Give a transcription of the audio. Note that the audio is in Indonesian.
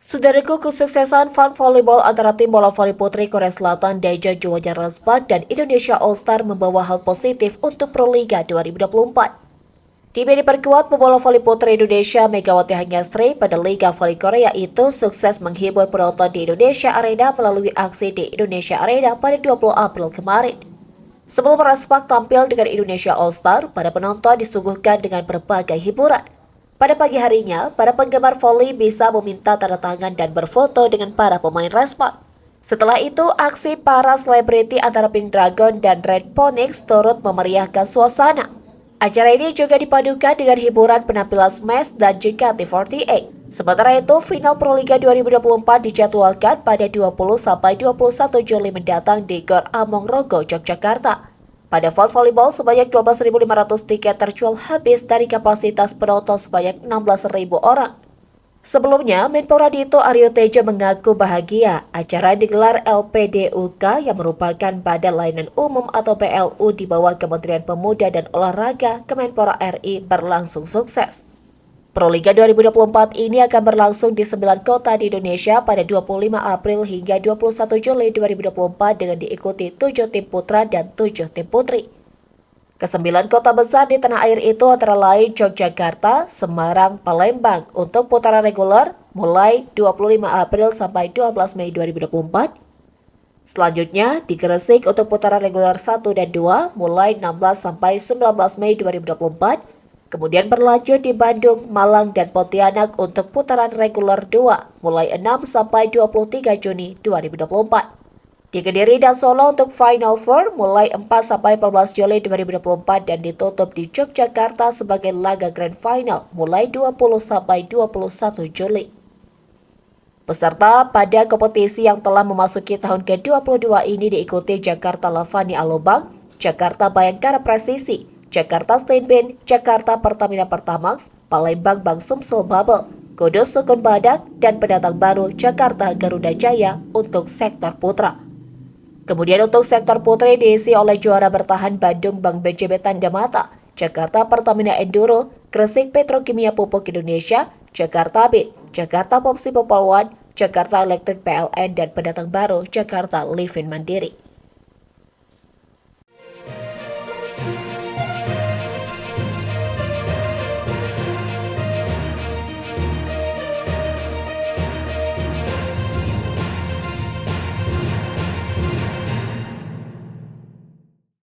Saudaraku, kesuksesan fun volleyball antara tim bola voli putri Korea Selatan Daejeon Juwon Respak dan Indonesia All-Star membawa hal positif untuk Pro Liga 2024. Tim yang diperkuat pembola voli putri Indonesia Megawati Hangyastri pada Liga Voli Korea itu sukses menghibur penonton di Indonesia Arena melalui aksi di Indonesia Arena pada 20 April kemarin. Sebelum Respak tampil dengan Indonesia All-Star, para penonton disuguhkan dengan berbagai hiburan. Pada pagi harinya, para penggemar voli bisa meminta tanda tangan dan berfoto dengan para pemain Respak. Setelah itu, aksi para selebriti antara Pink Dragon dan Red Phoenix turut memeriahkan suasana. Acara ini juga dipadukan dengan hiburan penampilan Smash dan JKT48. Sementara itu, final Pro Liga 2024 dijadwalkan pada 20-21 Juli mendatang di Gor Among Rogo, Yogyakarta. Pada fun volleyball, sebanyak 12.500 tiket terjual habis dari kapasitas penonton sebanyak 16.000 orang. Sebelumnya, Menpora Dito Aryo Tejo mengaku bahagia acara digelar LPDUK yang merupakan Badan Layanan Umum atau PLU di bawah Kementerian Pemuda dan Olahraga Kemenpora RI berlangsung sukses. Pro Liga 2024 ini akan berlangsung di 9 kota di Indonesia pada 25 April hingga 21 Juli 2024 dengan diikuti 7 tim putra dan 7 tim putri. Kesembilan kota besar di tanah air itu antara lain Yogyakarta, Semarang, Palembang untuk putaran reguler mulai 25 April sampai 12 Mei 2024. Selanjutnya di Gresik untuk putaran reguler 1 dan 2 mulai 16 sampai 19 Mei 2024. Kemudian berlanjut di Bandung, Malang, dan Pontianak untuk putaran reguler 2 mulai 6 sampai 23 Juni 2024. Di Kediri dan Solo untuk Final Four mulai 4 sampai 14 Juli 2024 dan ditutup di Yogyakarta sebagai laga Grand Final mulai 20 sampai 21 Juli. Peserta pada kompetisi yang telah memasuki tahun ke-22 ini diikuti Jakarta Lavani Alobang, Jakarta Bayangkara Presisi, Jakarta Steinbein, Jakarta Pertamina Pertamax, Palembang Bank Sumsel Bubble, Kudus Sukun Badak, dan pendatang baru Jakarta Garuda Jaya untuk sektor putra. Kemudian untuk sektor putri diisi oleh juara bertahan Bandung Bank BJB Tandamata, Jakarta Pertamina Enduro, Gresik Petrokimia Pupuk Indonesia, Jakarta BIN, Jakarta Popsi Popolwan, Jakarta Elektrik PLN, dan pendatang baru Jakarta Livin Mandiri.